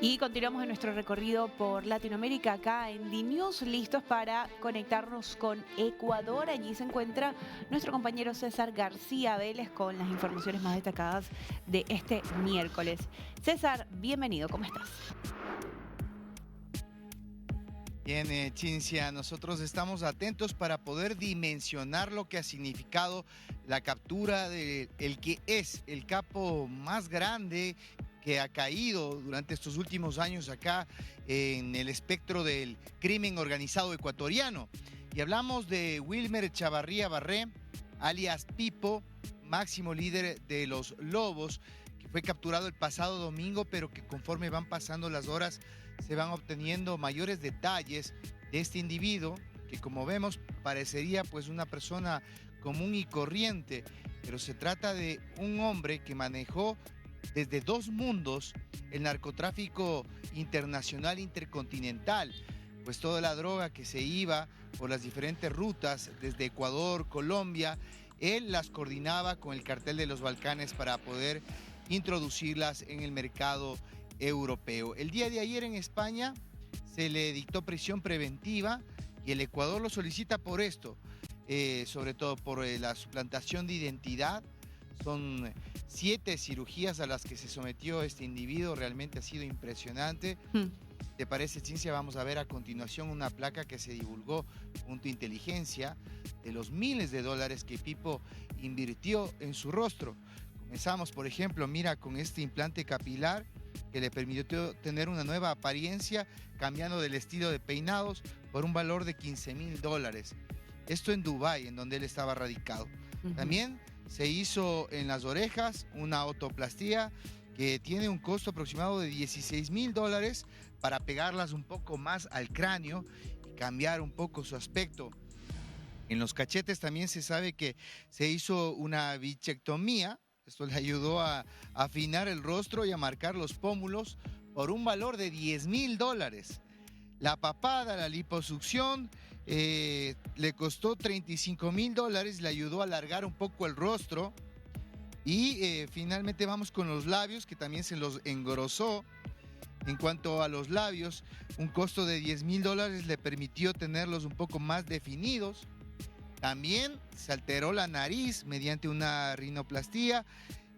Y continuamos en nuestro recorrido por Latinoamérica acá en DNews, listos para conectarnos con Ecuador. Allí se encuentra nuestro compañero César García Vélez con las informaciones más destacadas de este miércoles. César, bienvenido, ¿cómo estás? Bien, Cincia, nosotros estamos atentos para poder dimensionar lo que ha significado la captura de el que es el capo más grande que ha caído durante estos últimos años acá en el espectro del crimen organizado ecuatoriano. Y hablamos de Wilmer Chavarría Barré, alias Pipo, máximo líder de los Lobos, que fue capturado el pasado domingo, pero que conforme van pasando las horas se van obteniendo mayores detalles de este individuo, que como vemos parecería pues una persona común y corriente, pero se trata de un hombre que manejó desde dos mundos el narcotráfico internacional intercontinental, pues toda la droga que se iba por las diferentes rutas desde Ecuador, Colombia, él las coordinaba con el cartel de los Balcanes para poder introducirlas en el mercado europeo. El día de ayer en España se le dictó prisión preventiva y el Ecuador lo solicita por esto, sobre todo por la suplantación de identidad. Son 7 cirugías a las que se sometió este individuo, realmente ha sido impresionante. ¿Te parece, Cincia? Vamos a ver a continuación una placa que se divulgó junto a Inteligencia de los miles de dólares que Pipo invirtió en su rostro. Comenzamos, por ejemplo, mira, con este implante capilar que le permitió tener una nueva apariencia, cambiando del estilo de peinados por un valor de $15.000. Esto en Dubái, en donde él estaba radicado. También se hizo en las orejas una otoplastía que tiene un costo aproximado de $16.000 para pegarlas un poco más al cráneo y cambiar un poco su aspecto. En los cachetes también se sabe que se hizo una bichectomía. Esto le ayudó a afinar el rostro y a marcar los pómulos por un valor de $10.000. La papada, la liposucción, le costó $35.000, le ayudó a alargar un poco el rostro. Y finalmente vamos con los labios, que también se los engrosó. En cuanto a los labios, un costo de $10.000 le permitió tenerlos un poco más definidos. También se alteró la nariz mediante una rinoplastía.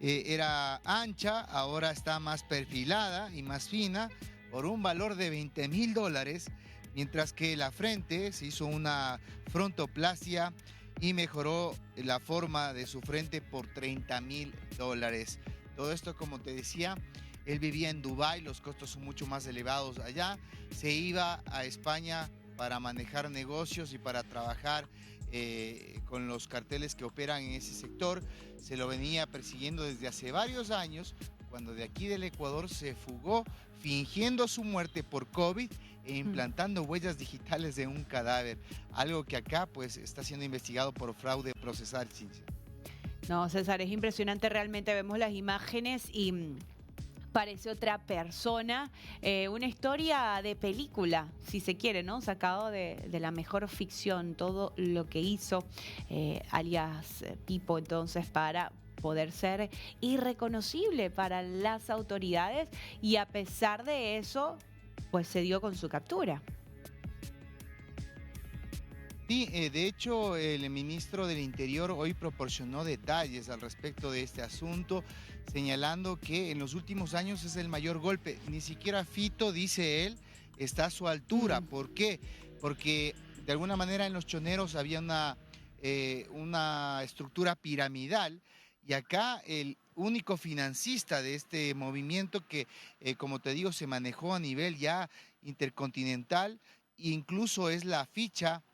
Era ancha, ahora está más perfilada y más fina por un valor de $20.000, mientras que la frente se hizo una frontoplastia y mejoró la forma de su frente por $30.000. Todo esto, como te decía, él vivía en Dubái, los costos son mucho más elevados allá. Se iba a España para manejar negocios y para trabajar con los carteles que operan en ese sector. Se lo venía persiguiendo desde hace varios años, cuando de aquí del Ecuador se fugó fingiendo su muerte por COVID e implantando huellas digitales de un cadáver, algo que acá pues está siendo investigado por fraude procesal, Cincia. No, César, es impresionante, realmente vemos las imágenes y parece otra persona, una historia de película, si se quiere, ¿no? Sacado de la mejor ficción, todo lo que hizo, alias Pipo, entonces, para poder ser irreconocible para las autoridades, y a pesar de eso, pues se dio con su captura. Sí, de hecho, el ministro del Interior hoy proporcionó detalles al respecto de este asunto, señalando que en los últimos años es el mayor golpe. Ni siquiera Fito, dice él, está a su altura. ¿Por qué? Porque de alguna manera en los choneros había una estructura piramidal, y acá el único financista de este movimiento que, como te digo, se manejó a nivel ya intercontinental, incluso es la ficha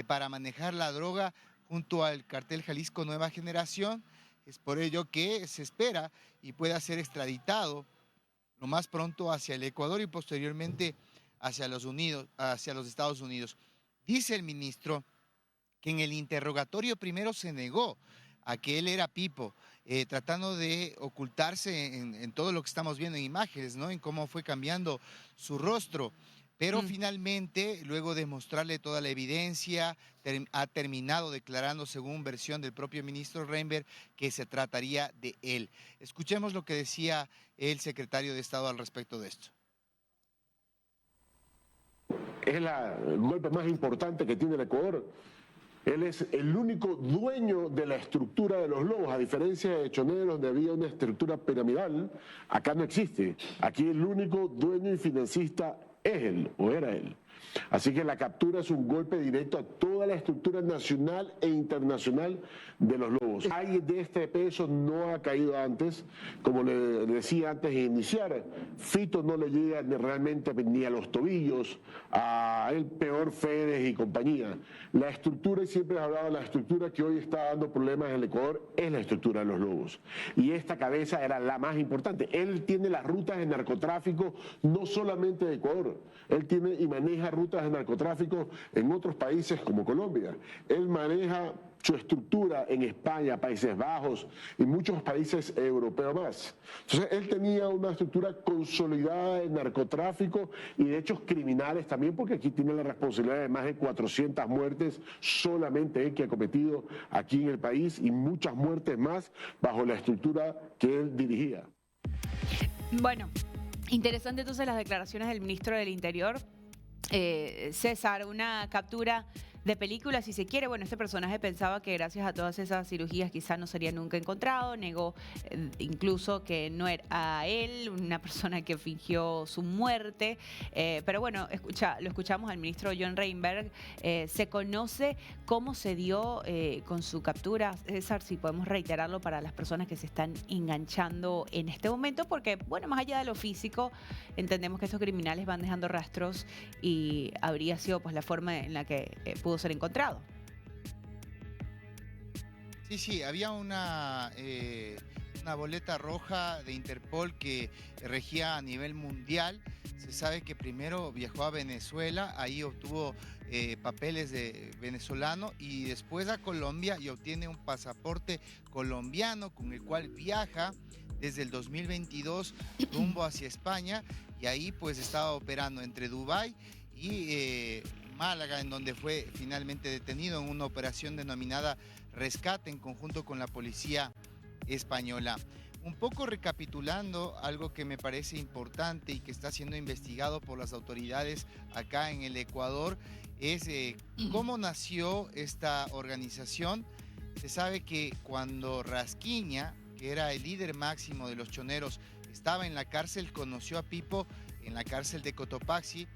para manejar la droga junto al cartel Jalisco Nueva Generación. Es por ello que se espera y pueda ser extraditado lo más pronto hacia el Ecuador y posteriormente hacia los Estados Unidos. Dice el ministro que en el interrogatorio primero se negó a que él era Pipo, tratando de ocultarse en todo lo que estamos viendo en imágenes, ¿no? En cómo fue cambiando su rostro. Pero finalmente, luego de mostrarle toda la evidencia, ha terminado declarando, según versión del propio ministro Reinberg, que se trataría de él. Escuchemos lo que decía el secretario de Estado al respecto de esto. Es el golpe más importante que tiene el Ecuador. Él es el único dueño de la estructura de los lobos, a diferencia de Choneros, donde había una estructura piramidal. Acá no existe. Aquí el único dueño y financista es él, o era él. Así que la captura es un golpe directo a toda la estructura nacional e internacional de los lobos. Alguien de este peso no ha caído antes, como le decía antes de iniciar. Fito no le llega realmente ni a los tobillos, a el peor Férez y compañía. La estructura, y siempre he hablado de la estructura que hoy está dando problemas en el Ecuador, es la estructura de los lobos. Y esta cabeza era la más importante. Él tiene las rutas de narcotráfico no solamente de Ecuador, él tiene y maneja rutas de narcotráfico en otros países como Colombia. Él maneja su estructura en España, Países Bajos y muchos países europeos más. Entonces él tenía una estructura consolidada de narcotráfico y de hechos criminales también, porque aquí tiene la responsabilidad de más de 400 muertes solamente él que ha cometido aquí en el país, y muchas muertes más bajo la estructura que él dirigía. Bueno, interesante entonces las declaraciones del ministro del Interior. César, una captura de película, si se quiere. Bueno, este personaje pensaba que gracias a todas esas cirugías quizás no sería nunca encontrado, negó incluso que no era a él, una persona que fingió su muerte, pero bueno, lo escuchamos al ministro John Reinberg. Se conoce cómo se dio con su captura. César, si podemos reiterarlo para las personas que se están enganchando en este momento, porque bueno, más allá de lo físico, entendemos que estos criminales van dejando rastros y habría sido pues la forma en la que pudo ser encontrado. Sí, había una boleta roja de Interpol que regía a nivel mundial. Se sabe que primero viajó a Venezuela, ahí obtuvo papeles de venezolano, y después a Colombia y obtiene un pasaporte colombiano con el cual viaja desde el 2022 rumbo hacia España, y ahí pues estaba operando entre Dubái y Málaga, en donde fue finalmente detenido en una operación denominada Rescate en conjunto con la policía española. Un poco recapitulando algo que me parece importante y que está siendo investigado por las autoridades acá en el Ecuador, es cómo nació esta organización. Se sabe que cuando Rasquiña, que era el líder máximo de los choneros, estaba en la cárcel, conoció a Pipo en la cárcel de Cotopaxi,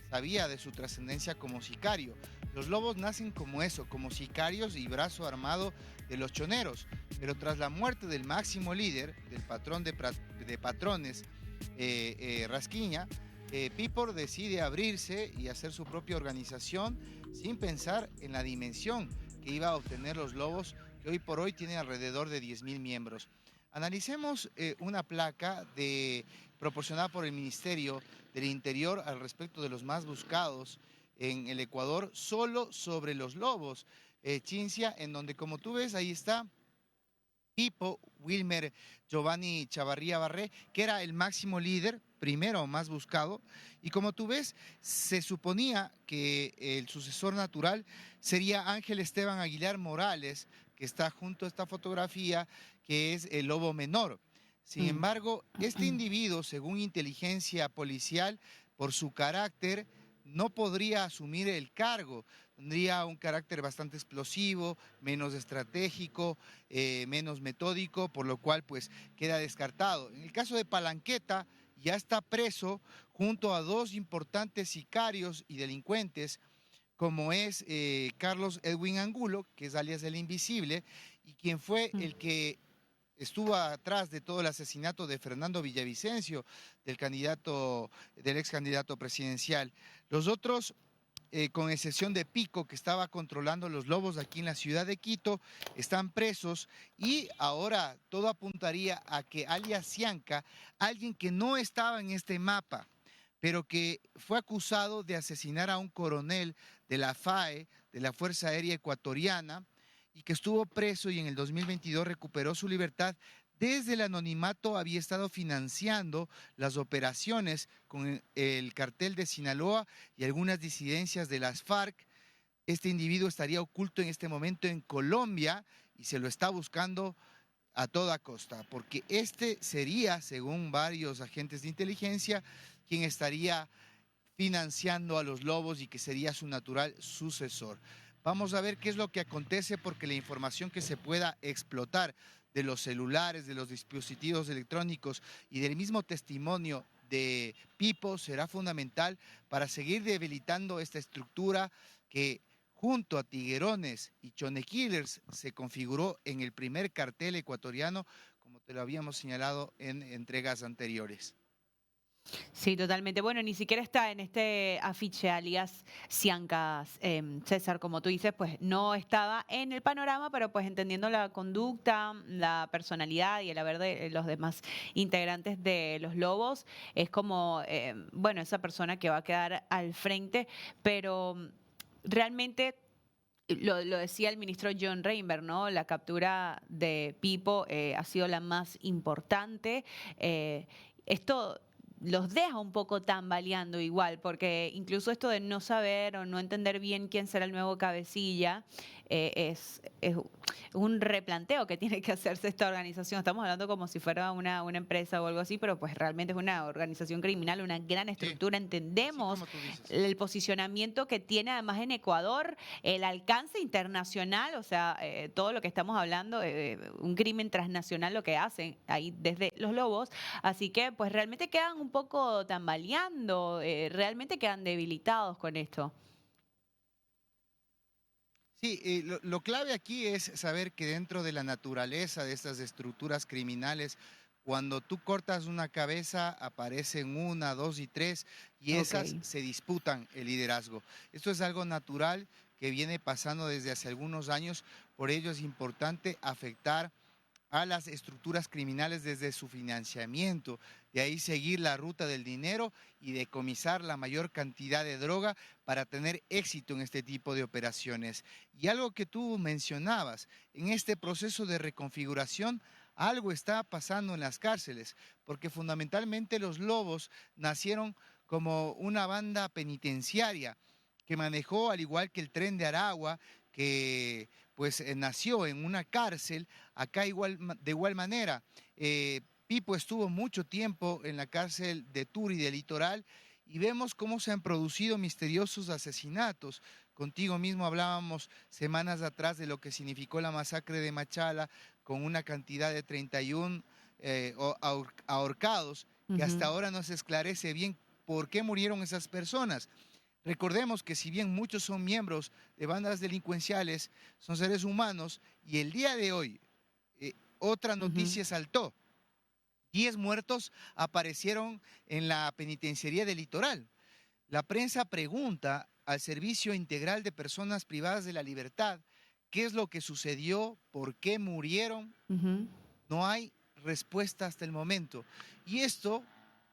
sabía de su trascendencia como sicario. Los lobos nacen como eso, como sicarios y brazo armado de los choneros, pero tras la muerte del máximo líder, del patrón de patrones, Rasquiña, Pipo decide abrirse y hacer su propia organización sin pensar en la dimensión que iba a obtener los lobos, que hoy por hoy tiene alrededor de 10.000 miembros. Analicemos una placa proporcionada por el Ministerio del Interior al respecto de los más buscados en el Ecuador, solo sobre los lobos. Cincia, en donde, como tú ves, ahí está Pipo Wilmer Giovanni Chavarría Barré, que era el máximo líder, primero más buscado, y como tú ves, se suponía que el sucesor natural sería Ángel Esteban Aguilar Morales, que está junto a esta fotografía, que es el lobo menor. Sin embargo, este individuo, según inteligencia policial, por su carácter, no podría asumir el cargo. Tendría un carácter bastante explosivo, menos estratégico, menos metódico, por lo cual pues queda descartado. En el caso de Palanqueta, ya está preso junto a dos importantes sicarios y delincuentes, como es Carlos Edwin Angulo, que es alias El Invisible, y quien fue el que estuvo atrás de todo el asesinato de Fernando Villavicencio, del ex candidato presidencial. Los otros, con excepción de Pico, que estaba controlando los lobos aquí en la ciudad de Quito, están presos, y ahora todo apuntaría a que alias Cianca, alguien que no estaba en este mapa, pero que fue acusado de asesinar a un coronel de la FAE, de la Fuerza Aérea Ecuatoriana, y que estuvo preso y en el 2022 recuperó su libertad. Desde el anonimato había estado financiando las operaciones con el cartel de Sinaloa y algunas disidencias de las FARC. Este individuo estaría oculto en este momento en Colombia y se lo está buscando a toda costa, porque este sería, según varios agentes de inteligencia, quien estaría financiando a los lobos y que sería su natural sucesor. Vamos a ver qué es lo que acontece, porque la información que se pueda explotar de los celulares, de los dispositivos electrónicos y del mismo testimonio de Pipo será fundamental para seguir debilitando esta estructura que junto a Tiguerones y Chone Killers se configuró en el primer cartel ecuatoriano, como te lo habíamos señalado en entregas anteriores. Sí, totalmente. Bueno, ni siquiera está en este afiche alias Ciancas, César, como tú dices, pues no estaba en el panorama, pero pues entendiendo la conducta, la personalidad y el haber de los demás integrantes de los Lobos, es como, bueno, esa persona que va a quedar al frente, pero realmente lo decía el ministro John Reinberg, ¿no? La captura de Pipo ha sido la más importante. Esto los deja un poco tambaleando igual, porque incluso esto de no saber o no entender bien quién será el nuevo cabecilla es un replanteo que tiene que hacerse esta organización. Estamos hablando como si fuera una empresa o algo así, pero pues realmente es una organización criminal, una gran estructura. Sí, Entendemos como tú dices. el posicionamiento que tiene además en Ecuador, el alcance internacional, o sea, todo lo que estamos hablando, un crimen transnacional lo que hacen ahí desde los Lobos. Así que pues realmente quedan un poco tambaleando, realmente quedan debilitados con esto. Sí, lo clave aquí es saber que dentro de la naturaleza de estas estructuras criminales, cuando tú cortas una cabeza, aparecen una, dos y tres, y esas Ok. se disputan el liderazgo. Esto es algo natural que viene pasando desde hace algunos años, por ello es importante afectar a las estructuras criminales desde su financiamiento, de ahí seguir la ruta del dinero y decomisar la mayor cantidad de droga para tener éxito en este tipo de operaciones. Y algo que tú mencionabas, en este proceso de reconfiguración, algo está pasando en las cárceles, porque fundamentalmente los Lobos nacieron como una banda penitenciaria que manejó, al igual que el Tren de Aragua, que pues nació en una cárcel, acá de igual manera. Pipo estuvo mucho tiempo en la cárcel de Turi del Litoral y vemos cómo se han producido misteriosos asesinatos. Contigo mismo hablábamos semanas atrás de lo que significó la masacre de Machala, con una cantidad de 31 ahorcados, que hasta Ujú. ahora no se esclarece bien por qué murieron esas personas. Recordemos que si bien muchos son miembros de bandas delincuenciales, son seres humanos, y el día de hoy otra Ujú. noticia saltó. 10 muertos aparecieron en la penitenciaría del Litoral. La prensa pregunta al Servicio Integral de Personas Privadas de la Libertad qué es lo que sucedió, por qué murieron. Ujú. No hay respuesta hasta el momento. Y esto,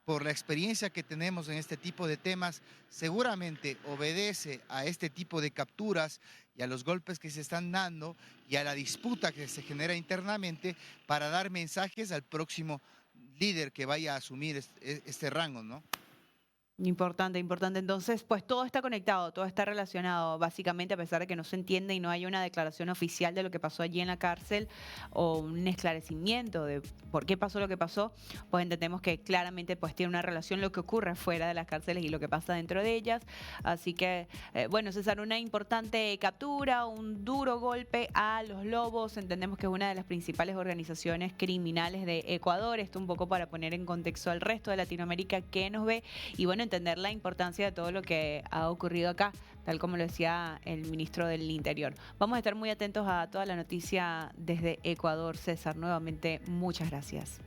por la experiencia que tenemos en este tipo de temas, seguramente obedece a este tipo de capturas y a los golpes que se están dando y a la disputa que se genera internamente para dar mensajes al próximo líder que vaya a asumir este rango, ¿no? Importante, importante. Entonces, pues todo está conectado, todo está relacionado, básicamente, a pesar de que no se entiende y no hay una declaración oficial de lo que pasó allí en la cárcel o un esclarecimiento de por qué pasó lo que pasó, pues entendemos que claramente pues tiene una relación lo que ocurre fuera de las cárceles y lo que pasa dentro de ellas. Así que, bueno, César, una importante captura, un duro golpe a los Lobos. Entendemos que es una de las principales organizaciones criminales de Ecuador. Esto un poco para poner en contexto al resto de Latinoamérica que nos ve y bueno, entender la importancia de todo lo que ha ocurrido acá, tal como lo decía el ministro del Interior. Vamos a estar muy atentos a toda la noticia desde Ecuador. César, nuevamente, muchas gracias.